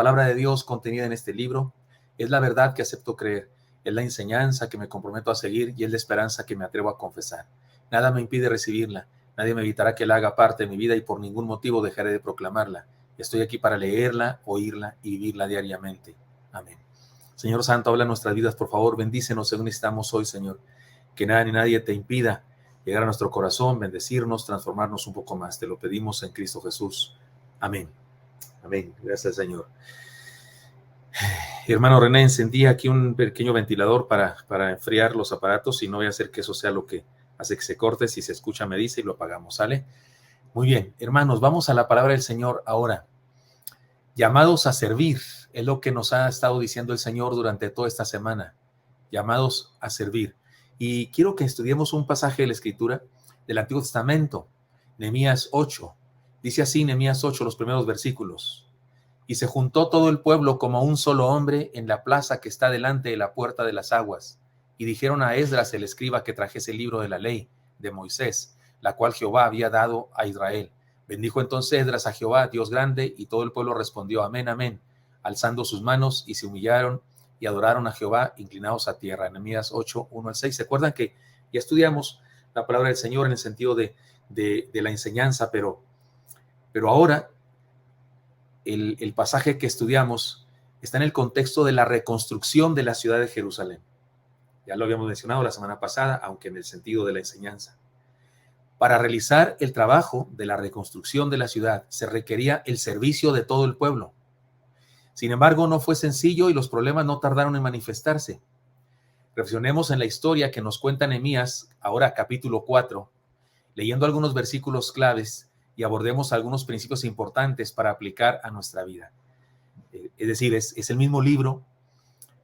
palabra de Dios contenida en este libro, es la verdad que acepto creer, es la enseñanza que me comprometo a seguir y es la esperanza que me atrevo a confesar. Nada me impide recibirla, nadie me evitará que la haga parte de mi vida y por ningún motivo dejaré de proclamarla. Estoy aquí para leerla, oírla y vivirla diariamente. Amén. Señor Santo, habla en nuestras vidas, por favor, bendícenos según estamos hoy, Señor. Que nada ni nadie te impida llegar a nuestro corazón, bendecirnos, transformarnos un poco más. Te lo pedimos en Cristo Jesús. Amén. Amén. Gracias, Señor. Hermano René, encendí aquí un pequeño ventilador para enfriar los aparatos y no voy a hacer que eso sea lo que hace que se corte. Si se escucha, me dice y lo apagamos, ¿sale? Muy bien, hermanos, vamos a la palabra del Señor ahora. Llamados a servir, es lo que nos ha estado diciendo el Señor durante toda esta semana. Llamados a servir. Y quiero que estudiemos un pasaje de la Escritura del Antiguo Testamento, Nehemías 8. Dice así Nehemías 8, los primeros versículos. Y se juntó todo el pueblo como un solo hombre en la plaza que está delante de la puerta de las aguas. Y dijeron a Esdras el escriba que trajese el libro de la ley de Moisés, la cual Jehová había dado a Israel. Bendijo entonces Esdras a Jehová, Dios grande, y todo el pueblo respondió amén, amén, alzando sus manos y se humillaron y adoraron a Jehová, inclinados a tierra. Nehemías 8, 1 al 6. ¿Se acuerdan que ya estudiamos la palabra del Señor en el sentido de la enseñanza, pero ahora el pasaje que estudiamos está en el contexto de la reconstrucción de la ciudad de Jerusalén. Ya lo habíamos mencionado la semana pasada, aunque en el sentido de la enseñanza. Para realizar el trabajo de la reconstrucción de la ciudad se requería el servicio de todo el pueblo. Sin embargo, no fue sencillo y los problemas no tardaron en manifestarse. Reflexionemos en la historia que nos cuenta Nehemías, ahora capítulo 4, leyendo algunos versículos claves y abordemos algunos principios importantes para aplicar a nuestra vida. Es decir, es el mismo libro,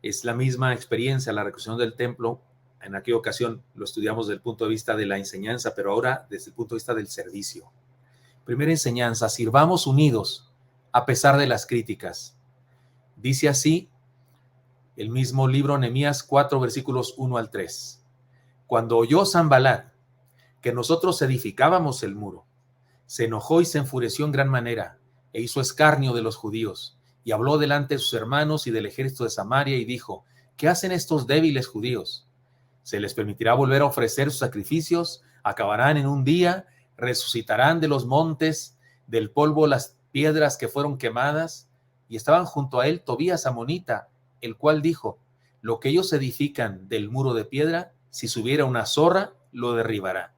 es la misma experiencia, la reconstrucción del templo. En aquella ocasión lo estudiamos desde el punto de vista de la enseñanza, pero ahora desde el punto de vista del servicio. Primera enseñanza, sirvamos unidos a pesar de las críticas. Dice así el mismo libro Nehemías 4, versículos 1 al 3. Cuando oyó Sanbalat que nosotros edificábamos el muro, se enojó y se enfureció en gran manera e hizo escarnio de los judíos y habló delante de sus hermanos y del ejército de Samaria y dijo, ¿qué hacen estos débiles judíos? ¿Se les permitirá volver a ofrecer sus sacrificios? ¿Acabarán en un día? ¿Resucitarán de los montes, del polvo las piedras que fueron quemadas? Y estaban junto a él Tobías amonita, el cual dijo, lo que ellos edifican del muro de piedra, si subiera una zorra, lo derribará.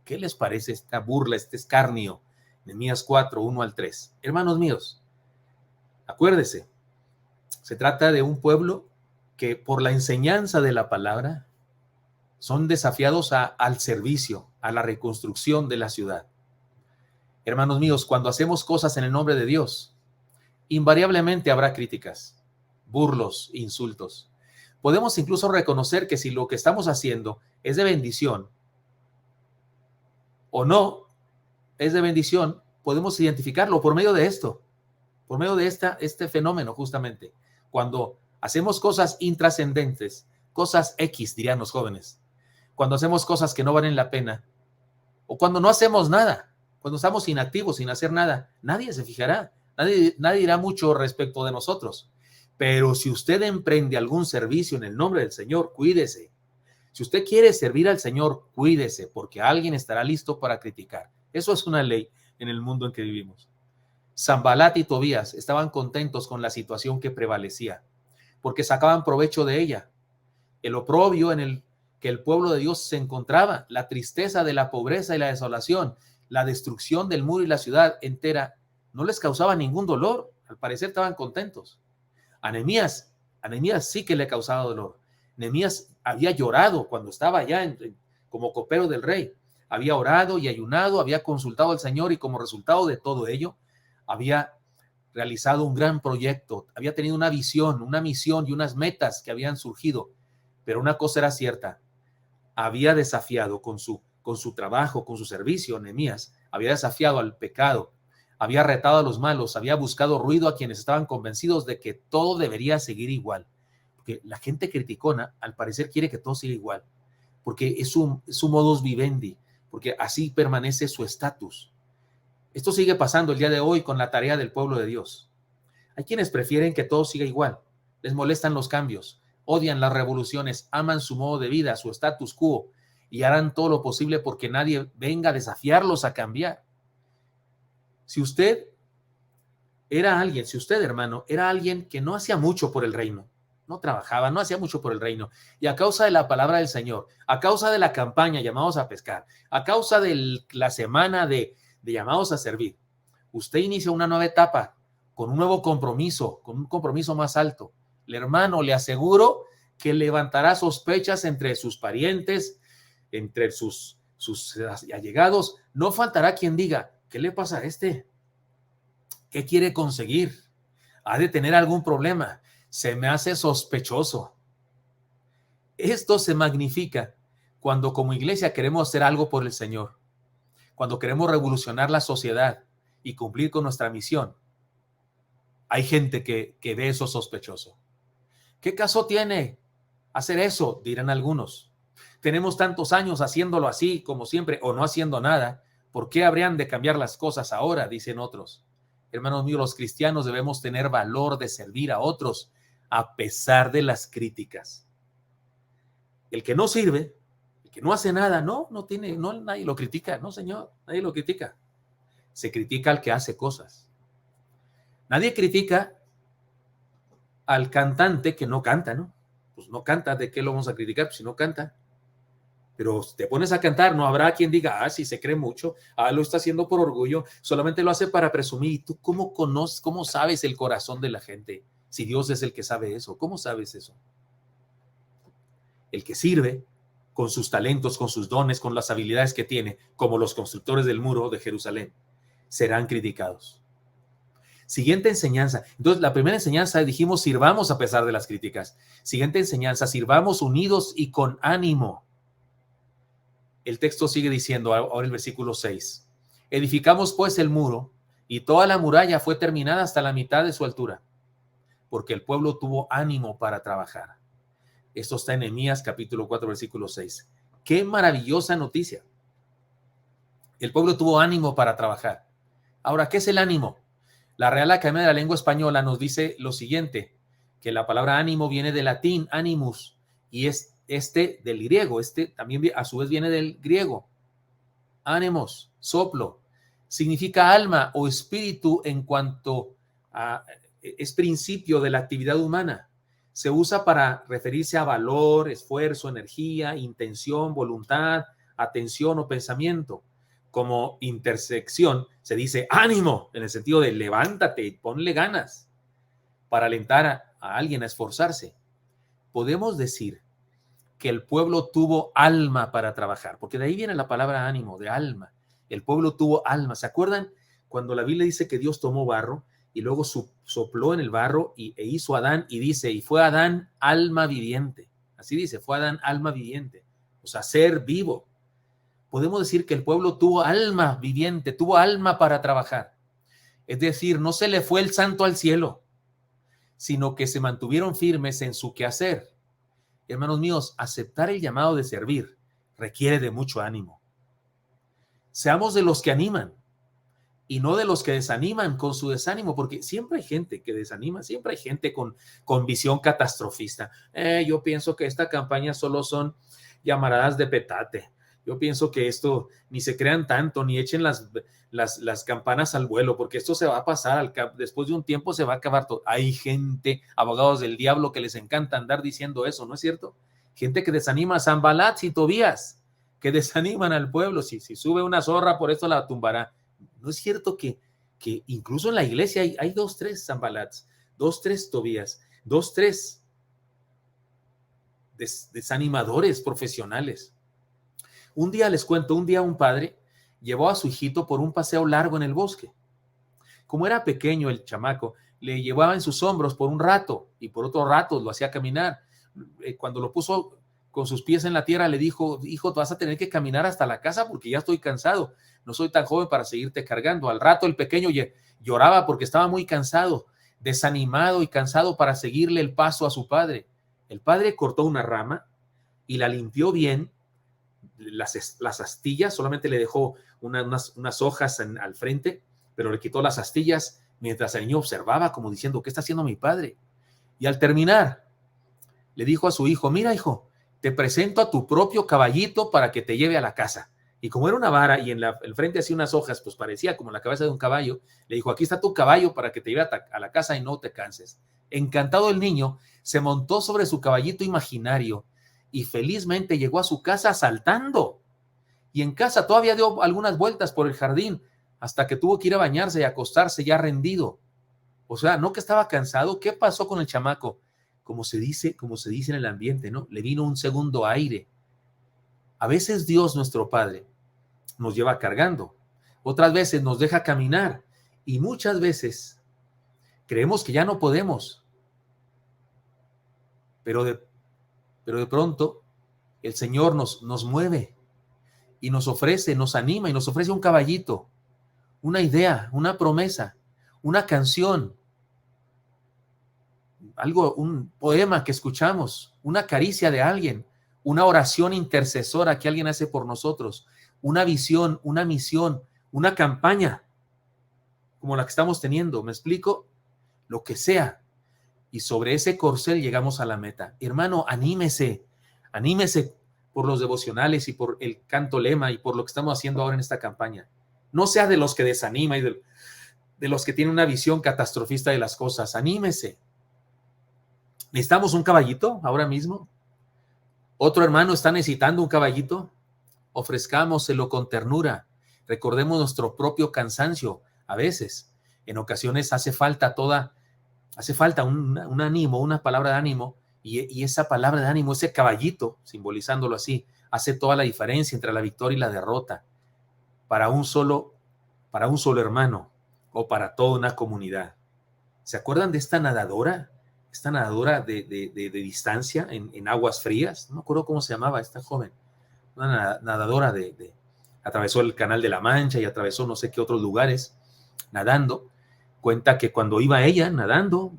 ¿Qué les parece esta burla, este escarnio? Nehemías 4, 1 al 3. Hermanos míos, acuérdese, se trata de un pueblo que por la enseñanza de la palabra son desafiados al servicio, a la reconstrucción de la ciudad. Hermanos míos, cuando hacemos cosas en el nombre de Dios, invariablemente habrá críticas, burlos, insultos. Podemos incluso reconocer que si lo que estamos haciendo es de bendición o no es de bendición, podemos identificarlo por medio de esto, por medio de este fenómeno justamente. Cuando hacemos cosas intrascendentes, cosas X, dirían los jóvenes, cuando hacemos cosas que no valen la pena, o cuando no hacemos nada, cuando estamos inactivos, sin hacer nada, nadie se fijará, nadie dirá mucho respecto de nosotros. Pero si usted emprende algún servicio en el nombre del Señor, cuídese. Si usted quiere servir al Señor, cuídese, porque alguien estará listo para criticar. Eso es una ley en el mundo en que vivimos. Sanbalat y Tobías estaban contentos con la situación que prevalecía, porque sacaban provecho de ella. El oprobio en el que el pueblo de Dios se encontraba, la tristeza de la pobreza y la desolación, la destrucción del muro y la ciudad entera, no les causaba ningún dolor. Al parecer estaban contentos. A Nehemías sí que le causaba dolor. Nehemías había llorado cuando estaba allá como copero del rey. Había orado y ayunado, había consultado al Señor y como resultado de todo ello, había realizado un gran proyecto, había tenido una visión, una misión y unas metas que habían surgido. Pero una cosa era cierta, había desafiado con su trabajo, con su servicio, Nehemías, había desafiado al pecado, había retado a los malos, había buscado ruido a quienes estaban convencidos de que todo debería seguir igual. Porque la gente criticona, al parecer, quiere que todo siga igual, porque es su modus vivendi, porque así permanece su estatus. Esto sigue pasando el día de hoy con la tarea del pueblo de Dios. Hay quienes prefieren que todo siga igual, les molestan los cambios, odian las revoluciones, aman su modo de vida, su status quo, y harán todo lo posible porque nadie venga a desafiarlos a cambiar. Si usted era alguien, si usted, hermano, era alguien que no hacía mucho por el reino, no trabajaba, no hacía mucho por el reino, y a causa de la palabra del Señor, a causa de la campaña llamados a pescar, a causa de la semana de llamados a servir, usted inicia una nueva etapa con un nuevo compromiso, con un compromiso más alto. El hermano, le aseguro que levantará sospechas entre sus parientes, entre sus allegados. No faltará quien diga, ¿qué le pasa a este? ¿Qué quiere conseguir? ¿Ha de tener algún problema? Se me hace sospechoso. Esto se magnifica cuando como iglesia queremos hacer algo por el Señor, cuando queremos revolucionar la sociedad y cumplir con nuestra misión. Hay gente que ve eso sospechoso. ¿Qué caso tiene hacer eso? Dirán algunos. Tenemos tantos años haciéndolo así como siempre o no haciendo nada. ¿Por qué habrían de cambiar las cosas ahora? Dicen otros. Hermanos míos, los cristianos debemos tener valor de servir a otros a pesar de las críticas. El que no sirve, el que no hace nada, no tiene, no, nadie lo critica, no señor, nadie lo critica. Se critica al que hace cosas. Nadie critica al cantante que no canta, ¿no? Pues no canta, ¿de qué lo vamos a criticar? Pues si no canta. Pero te pones a cantar, no habrá quien diga, sí se cree mucho, lo está haciendo por orgullo, solamente lo hace para presumir. ¿Y tú cómo conoces, cómo sabes el corazón de la gente? Si Dios es el que sabe eso, ¿cómo sabes eso? El que sirve con sus talentos, con sus dones, con las habilidades que tiene, como los constructores del muro de Jerusalén, serán criticados. Siguiente enseñanza. Entonces, la primera enseñanza dijimos, sirvamos a pesar de las críticas. Siguiente enseñanza, sirvamos unidos y con ánimo. El texto sigue diciendo, ahora el versículo 6. Edificamos pues el muro y toda la muralla fue terminada hasta la mitad de su altura, porque el pueblo tuvo ánimo para trabajar. Esto está en Nehemías capítulo 4, versículo 6. ¡Qué maravillosa noticia! El pueblo tuvo ánimo para trabajar. Ahora, ¿qué es el ánimo? La Real Academia de la Lengua Española nos dice lo siguiente, que la palabra ánimo viene del latín, animus, y es del griego, también a su vez viene del griego. Ánimos, soplo, significa alma o espíritu en cuanto a, es principio de la actividad humana. Se usa para referirse a valor, esfuerzo, energía, intención, voluntad, atención o pensamiento. Como intersección se dice ánimo, en el sentido de levántate, ponle ganas, para alentar a alguien a esforzarse. Podemos decir que el pueblo tuvo alma para trabajar, porque de ahí viene la palabra ánimo, de alma. El pueblo tuvo alma. ¿Se acuerdan cuando la Biblia dice que Dios tomó barro y luego sopló en el barro e hizo a Adán, y dice, y fue Adán alma viviente? Así dice, fue Adán alma viviente, o sea, ser vivo. Podemos decir que el pueblo tuvo alma viviente, tuvo alma para trabajar. Es decir, no se le fue el santo al cielo, sino que se mantuvieron firmes en su quehacer. Hermanos míos, aceptar el llamado de servir requiere de mucho ánimo. Seamos de los que animan y no de los que desaniman con su desánimo, porque siempre hay gente que desanima, siempre hay gente con visión catastrofista. Yo pienso que esta campaña solo son llamaradas de petate. Yo pienso que esto ni se crean tanto, ni echen las campanas al vuelo, porque esto se va a pasar, después de un tiempo se va a acabar todo. Hay gente, abogados del diablo, que les encanta andar diciendo eso, ¿no es cierto? Gente que desanima a Sanbalat y Tobías, que desaniman al pueblo. Si sube una zorra, por esto la tumbará. ¿No es cierto que incluso en la iglesia hay 2, 3 Sanbalats, 2, 3 Tobías, 2, 3 desanimadores profesionales? Un día les cuento, un padre llevó a su hijito por un paseo largo en el bosque. Como era pequeño el chamaco, le llevaba en sus hombros por un rato y por otro rato lo hacía caminar. Cuando lo puso con sus pies en la tierra, le dijo, hijo, vas a tener que caminar hasta la casa porque ya estoy cansado. No soy tan joven para seguirte cargando. Al rato el pequeño lloraba porque estaba muy cansado, desanimado y cansado para seguirle el paso a su padre. El padre cortó una rama y la limpió bien. Las astillas, solamente le dejó unas hojas al frente, pero le quitó las astillas mientras el niño observaba como diciendo, ¿qué está haciendo mi padre? Y al terminar, le dijo a su hijo, mira hijo, te presento a tu propio caballito para que te lleve a la casa. Y como era una vara y en el frente hacía unas hojas, pues parecía como la cabeza de un caballo, le dijo, aquí está tu caballo para que te lleve a la casa y no te canses. Encantado el niño, se montó sobre su caballito imaginario y felizmente llegó a su casa saltando. Y en casa todavía dio algunas vueltas por el jardín hasta que tuvo que ir a bañarse y acostarse ya rendido. O sea, no que estaba cansado. ¿Qué pasó con el chamaco? Como se dice en el ambiente, ¿no? Le vino un segundo aire. A veces Dios, nuestro Padre, nos lleva cargando. Otras veces nos deja caminar. Y muchas veces creemos que ya no podemos. Pero de pronto el Señor nos mueve y nos ofrece, nos anima y nos ofrece un caballito, una idea, una promesa, una canción, algo, un poema que escuchamos, una caricia de alguien, una oración intercesora que alguien hace por nosotros, una visión, una misión, una campaña como la que estamos teniendo, ¿me explico? Lo que sea. Y sobre ese corcel llegamos a la meta. Hermano, anímese por los devocionales y por el canto lema y por lo que estamos haciendo ahora en esta campaña. No sea de los que desanima y de los que tienen una visión catastrofista de las cosas. Anímese. ¿Necesitamos un caballito ahora mismo? ¿Otro hermano está necesitando un caballito? Ofrezcámoselo con ternura. Recordemos nuestro propio cansancio. A veces, en ocasiones hace falta un ánimo, una palabra de ánimo, y esa palabra de ánimo, ese caballito, simbolizándolo así, hace toda la diferencia entre la victoria y la derrota para un solo hermano o para toda una comunidad. ¿Se acuerdan de esta nadadora? Esta nadadora de distancia en aguas frías. No me acuerdo cómo se llamaba esta joven. Una nadadora atravesó el Canal de la Mancha y atravesó no sé qué otros lugares nadando. Cuenta que cuando iba ella nadando,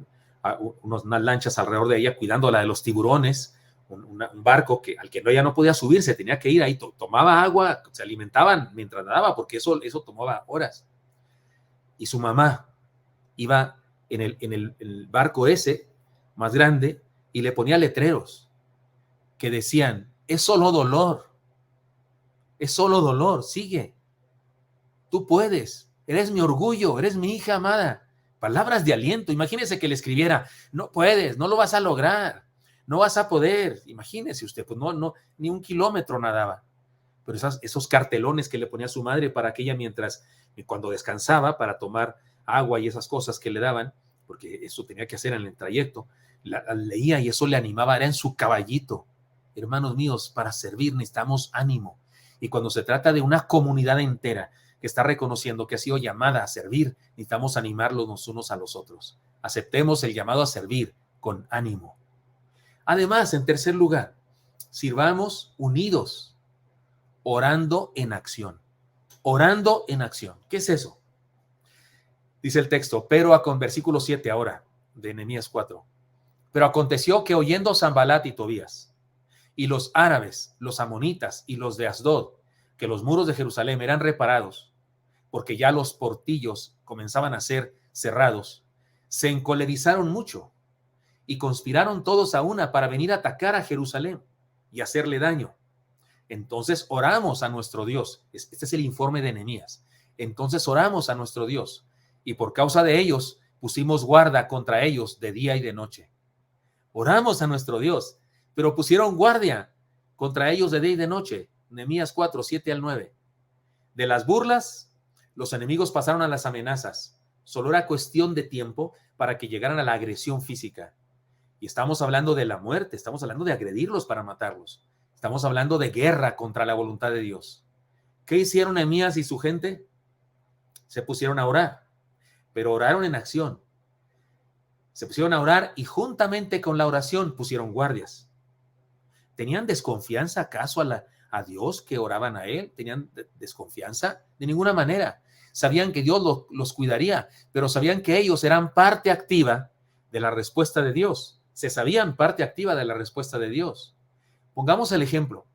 unas lanchas alrededor de ella cuidándola de los tiburones, un barco al que ella no podía subirse, tenía que ir ahí, tomaba agua, se alimentaban mientras nadaba, porque eso tomaba horas. Y su mamá iba en el barco ese, más grande, y le ponía letreros que decían, es solo dolor, sigue, tú puedes, eres mi orgullo, eres mi hija amada. Palabras de aliento. Imagínese que le escribiera, no puedes, no lo vas a lograr, no vas a poder. Imagínese usted, pues no, ni un kilómetro nadaba. Pero esos cartelones que le ponía su madre para que ella cuando descansaba, para tomar agua y esas cosas que le daban, porque eso tenía que hacer en el trayecto, leía y eso le animaba, era en su caballito. Hermanos míos, para servir necesitamos ánimo. Y cuando se trata de una comunidad entera que está reconociendo que ha sido llamada a servir, necesitamos animarlos los unos a los otros. Aceptemos el llamado a servir con ánimo. Además, en tercer lugar, sirvamos unidos, orando en acción. Orando en acción. ¿Qué es eso? Dice el texto, versículo 7 ahora, de Nehemías 4. Pero aconteció que oyendo Sanbalat y Tobías, y los árabes, los amonitas y los de Asdod, que los muros de Jerusalén eran reparados, porque ya los portillos comenzaban a ser cerrados, se encolerizaron mucho y conspiraron todos a una para venir a atacar a Jerusalén y hacerle daño. Entonces oramos a nuestro Dios. Este es el informe de Nehemías. Entonces oramos a nuestro Dios y por causa de ellos pusimos guarda contra ellos de día y de noche. Oramos a nuestro Dios, pero pusieron guardia contra ellos de día y de noche. Nehemías 4, 7 al 9. De las burlas, los enemigos pasaron a las amenazas. Solo era cuestión de tiempo para que llegaran a la agresión física. Y estamos hablando de la muerte, estamos hablando de agredirlos para matarlos. Estamos hablando de guerra contra la voluntad de Dios. ¿Qué hicieron Nehemías y su gente? Se pusieron a orar, pero oraron en acción. Se pusieron a orar y juntamente con la oración pusieron guardias. ¿Tenían desconfianza acaso a Dios que oraban a Él? ¿Tenían desconfianza? De ninguna manera. Sabían que Dios los cuidaría, pero sabían que ellos eran parte activa de la respuesta de Dios. Se sabían parte activa de la respuesta de Dios. Pongamos el ejemplo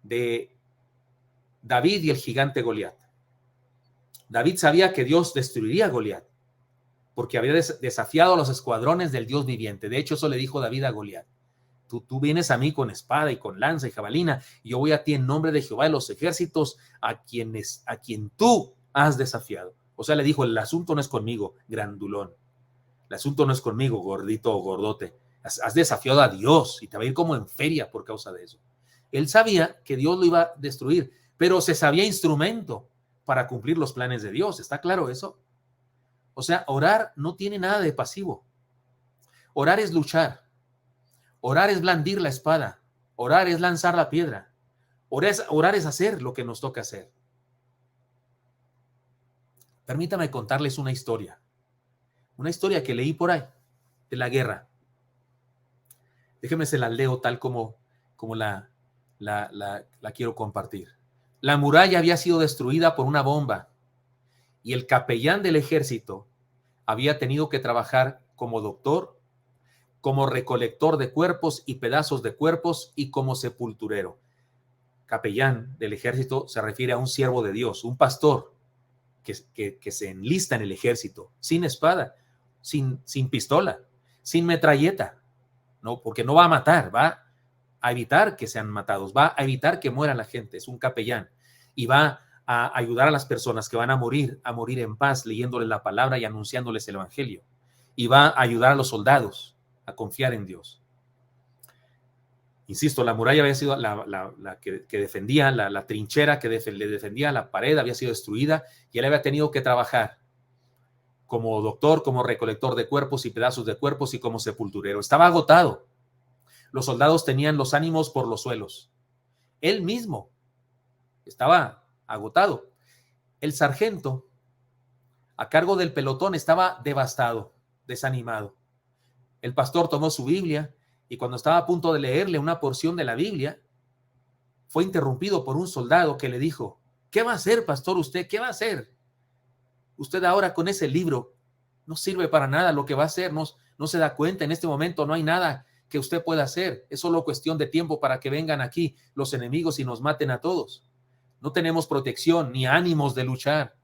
de David y el gigante Goliat. David sabía que Dios destruiría a Goliat. porque había desafiado a los escuadrones del Dios viviente. De hecho, eso le dijo David a Goliat. Tú vienes a mí con espada y con lanza y jabalina, y yo voy a ti en nombre de Jehová de los ejércitos, a quien tú has desafiado. O sea, le dijo, el asunto no es conmigo, grandulón. El asunto no es conmigo, gordito o gordote. Has desafiado a Dios y te va a ir como en feria por causa de eso. Él sabía que Dios lo iba a destruir, pero se sabía instrumento para cumplir los planes de Dios. ¿Está claro eso? O sea, orar no tiene nada de pasivo. Orar es luchar. Orar es blandir la espada. Orar es lanzar la piedra. Orar es hacer lo que nos toca hacer. Permítame contarles una historia que leí por ahí, de la guerra. Déjenme se la leo tal como la quiero compartir. La muralla había sido destruida por una bomba y el capellán del ejército había tenido que trabajar como doctor, como recolector de cuerpos y pedazos de cuerpos y como sepulturero. Capellán del ejército se refiere a un siervo de Dios, un pastor que se enlista en el ejército, sin espada, sin pistola, sin metralleta, ¿no? Porque no va a matar, va a evitar que sean matados, va a evitar que muera la gente, es un capellán, y va a ayudar a las personas que van a morir en paz, leyéndoles la palabra y anunciándoles el evangelio, y va a ayudar a los soldados a confiar en Dios. Insisto, la muralla había sido la que defendía, la trinchera que le defendía la pared había sido destruida y él había tenido que trabajar como doctor, como recolector de cuerpos y pedazos de cuerpos y como sepulturero. Estaba agotado. Los soldados tenían los ánimos por los suelos. Él mismo estaba agotado. El sargento, a cargo del pelotón, estaba devastado, desanimado. El pastor tomó su Biblia y cuando estaba a punto de leerle una porción de la Biblia, fue interrumpido por un soldado que le dijo, ¿qué va a hacer, pastor, usted? ¿Qué va a hacer? Usted ahora con ese libro no sirve para nada. Lo que va a hacer no se da cuenta. En este momento no hay nada que usted pueda hacer. Es solo cuestión de tiempo para que vengan aquí los enemigos y nos maten a todos. No tenemos protección ni ánimos de luchar.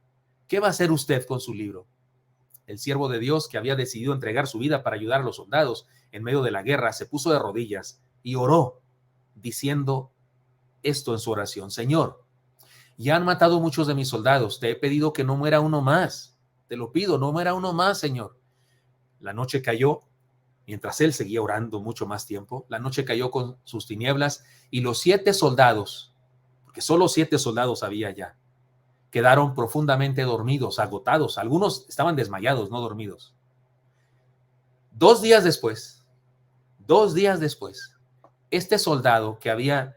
¿Qué va a hacer usted con su libro? El siervo de Dios, que había decidido entregar su vida para ayudar a los soldados en medio de la guerra, se puso de rodillas y oró diciendo esto en su oración: Señor, ya han matado muchos de mis soldados, te he pedido que no muera uno más, te lo pido, no muera uno más, Señor. La noche cayó, mientras él seguía orando mucho más tiempo, la noche cayó con sus tinieblas y los 7 soldados, porque solo 7 soldados había ya, quedaron profundamente dormidos, agotados. Algunos estaban desmayados, no dormidos. 2 días después, este soldado que había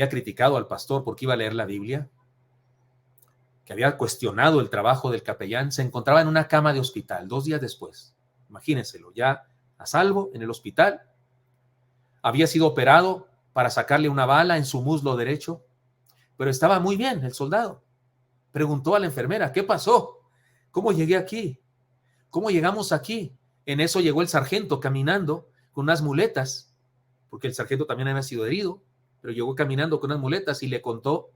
criticado al pastor porque iba a leer la Biblia, que había cuestionado el trabajo del capellán, se encontraba en una cama de hospital 2 días después. Imagínenselo, ya a salvo en el hospital. Había sido operado para sacarle una bala en su muslo derecho, pero estaba muy bien el soldado. Preguntó a la enfermera, ¿qué pasó? ¿Cómo llegué aquí? ¿Cómo llegamos aquí? En eso llegó el sargento caminando con unas muletas, porque el sargento también había sido herido, pero llegó caminando con unas muletas y le contó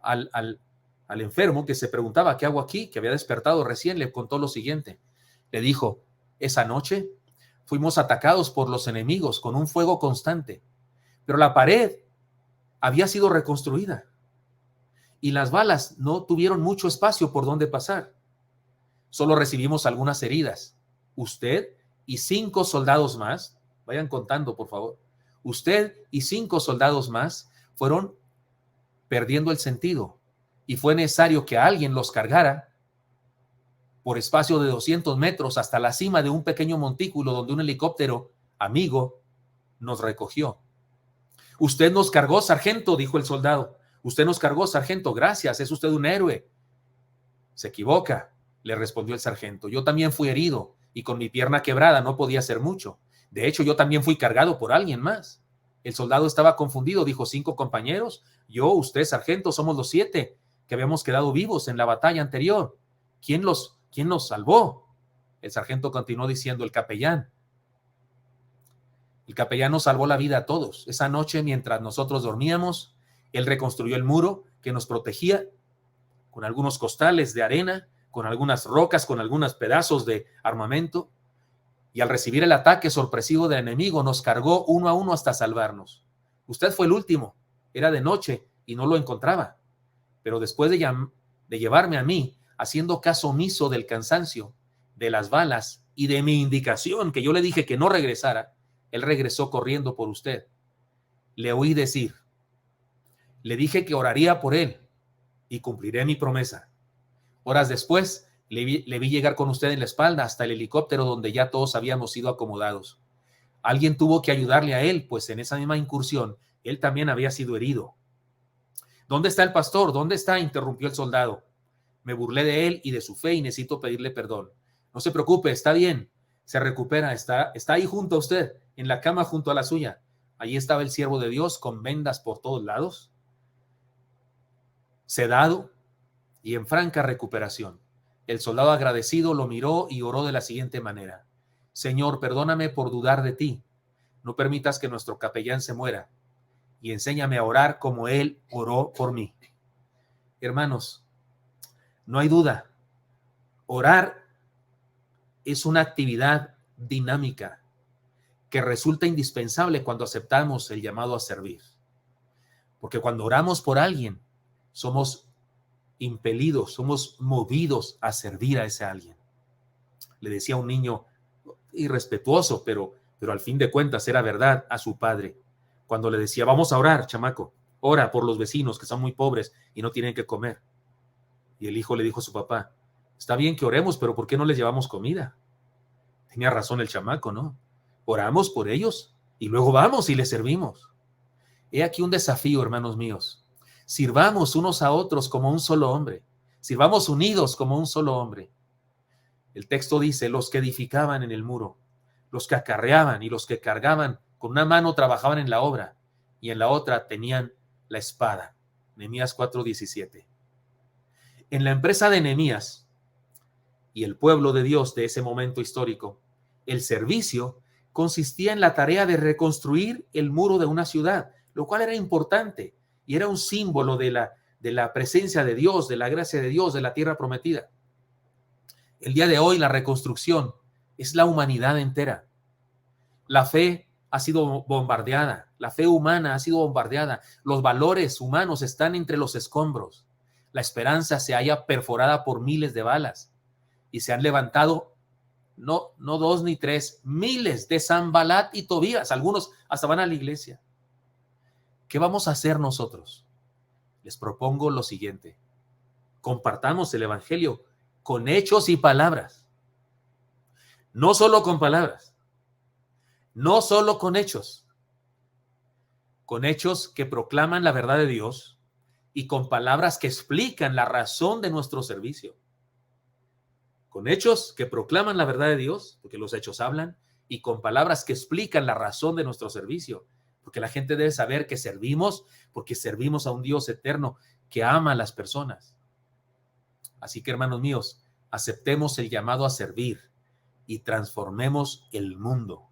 al enfermo que se preguntaba, ¿qué hago aquí? Que había despertado recién, le contó lo siguiente. Le dijo, esa noche fuimos atacados por los enemigos con un fuego constante, pero la pared había sido reconstruida y las balas no tuvieron mucho espacio por donde pasar. Solo recibimos algunas heridas. Usted y 5 soldados más, vayan contando por favor, usted y 5 soldados más fueron perdiendo el sentido y fue necesario que alguien los cargara por espacio de 200 metros hasta la cima de un pequeño montículo donde un helicóptero amigo nos recogió. Usted nos cargó, sargento, dijo el soldado. Usted nos cargó, sargento, gracias, es usted un héroe. Se equivoca, le respondió el sargento. Yo también fui herido y con mi pierna quebrada no podía hacer mucho. De hecho, yo también fui cargado por alguien más. El soldado estaba confundido, dijo, 5 compañeros. Yo, usted, sargento, somos los 7 que habíamos quedado vivos en la batalla anterior. ¿Quién nos salvó? El sargento continuó diciendo, el capellán. El capellán nos salvó la vida a todos. Esa noche, mientras nosotros dormíamos, él reconstruyó el muro que nos protegía con algunos costales de arena, con algunas rocas, con algunos pedazos de armamento, y al recibir el ataque sorpresivo del enemigo nos cargó uno a uno hasta salvarnos. Usted fue el último, era de noche y no lo encontraba, pero después de llevarme a mí, haciendo caso omiso del cansancio, de las balas y de mi indicación que yo le dije que no regresara, él regresó corriendo por usted. Le oí decir, le dije que oraría por él y cumpliré mi promesa. Horas después, le vi llegar con usted en la espalda hasta el helicóptero donde ya todos habíamos sido acomodados. Alguien tuvo que ayudarle a él, pues en esa misma incursión, él también había sido herido. ¿Dónde está el pastor? ¿Dónde está?, interrumpió el soldado. Me burlé de él y de su fe y necesito pedirle perdón. No se preocupe, está bien, se recupera, está ahí junto a usted, en la cama junto a la suya. Allí estaba el siervo de Dios con vendas por todos lados, sedado y en franca recuperación. El soldado agradecido lo miró y oró de la siguiente manera: Señor, perdóname por dudar de ti. No permitas que nuestro capellán se muera y enséñame a orar como él oró por mí. Hermanos, no hay duda, orar es una actividad dinámica que resulta indispensable cuando aceptamos el llamado a servir. Porque cuando oramos por alguien, somos impelidos, somos movidos a servir a ese alguien. Le decía un niño irrespetuoso, pero al fin de cuentas era verdad, a su padre, cuando le decía: vamos a orar, chamaco, ora por los vecinos que son muy pobres y no tienen que comer. Y el hijo le dijo a su papá: está bien que oremos, pero ¿por qué no les llevamos comida? Tenía razón el chamaco, ¿no? Oramos por ellos y luego vamos y les servimos. He aquí un desafío, hermanos míos. Sirvamos unos a otros como un solo hombre. Sirvamos unidos como un solo hombre. El texto dice: los que edificaban en el muro, los que acarreaban y los que cargaban, con una mano trabajaban en la obra y en la otra tenían la espada. Nehemías 4:17. En la empresa de Nehemías y el pueblo de Dios de ese momento histórico, el servicio consistía en la tarea de reconstruir el muro de una ciudad, lo cual era importante y era un símbolo de la presencia de Dios, de la gracia de Dios, de la tierra prometida. El día de hoy la reconstrucción es la humanidad entera. La fe ha sido bombardeada, la fe humana ha sido bombardeada, los valores humanos están entre los escombros, la esperanza se halla perforada por miles de balas y se han levantado no dos ni tres, miles de Sanbalat y Tobías, algunos hasta van a la iglesia. ¿Qué vamos a hacer nosotros? Les propongo lo siguiente: compartamos el evangelio con hechos y palabras, no solo con palabras, no solo con hechos que proclaman la verdad de Dios y con palabras que explican la razón de nuestro servicio. Con hechos que proclaman la verdad de Dios, porque los hechos hablan, y con palabras que explican la razón de nuestro servicio, porque la gente debe saber que servimos, porque servimos a un Dios eterno que ama a las personas. Así que, hermanos míos, aceptemos el llamado a servir y transformemos el mundo,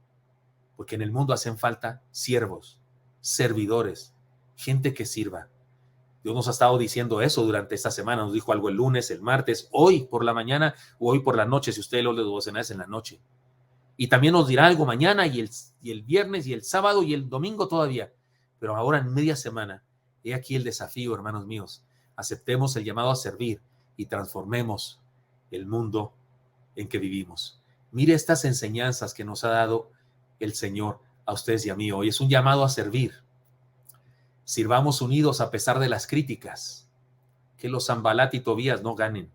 porque en el mundo hacen falta siervos, servidores, gente que sirva. Dios nos ha estado diciendo eso durante esta semana, nos dijo algo el lunes, el martes, hoy por la mañana o hoy por la noche, si usted lo devocionales en la noche. Y también nos dirá algo mañana y el viernes y el sábado y el domingo todavía. Pero ahora en media semana, he aquí el desafío, hermanos míos. Aceptemos el llamado a servir y transformemos el mundo en que vivimos. Mire estas enseñanzas que nos ha dado el Señor a ustedes y a mí hoy. Es un llamado a servir. Sirvamos unidos a pesar de las críticas. Que los Sanbalat y Tobías no ganen.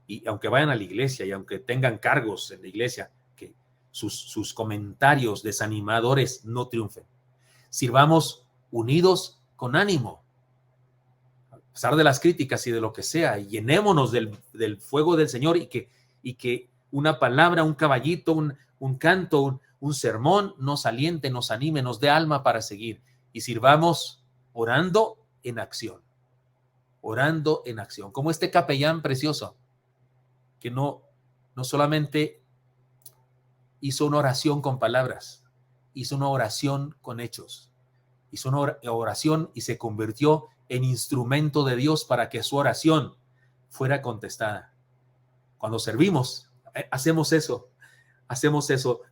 Y aunque vayan a la iglesia y aunque tengan cargos en la iglesia, que sus comentarios desanimadores no triunfen. Sirvamos unidos con ánimo. A pesar de las críticas y de lo que sea, y llenémonos del fuego del Señor y que una palabra, un caballito, un canto, un sermón nos aliente, nos anime, nos dé alma para seguir. Y sirvamos orando en acción, como este capellán precioso, que no solamente hizo una oración con palabras, hizo una oración con hechos, hizo una oración y se convirtió en instrumento de Dios para que su oración fuera contestada. Cuando servimos, hacemos eso,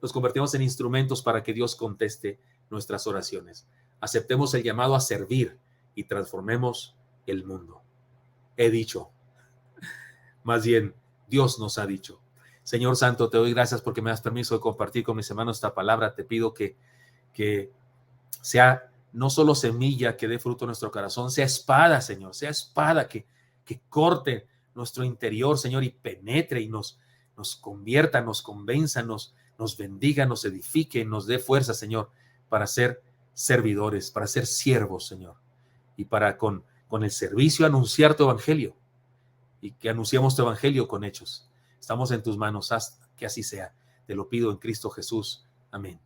nos convertimos en instrumentos para que Dios conteste nuestras oraciones. Aceptemos el llamado a servir y transformemos el mundo. He dicho, más bien, Dios nos ha dicho. Señor Santo, te doy gracias porque me das permiso de compartir con mis hermanos esta palabra. Te pido que sea no solo semilla que dé fruto en nuestro corazón, sea espada, Señor, sea espada que corte nuestro interior, Señor, y penetre y nos convierta, nos convenza, nos bendiga, nos edifique, nos dé fuerza, Señor, para ser servidores, para ser siervos, Señor, y para con el servicio anunciar tu evangelio, y que anunciamos tu evangelio con hechos. Estamos en tus manos, haz que así sea. Te lo pido en Cristo Jesús. Amén.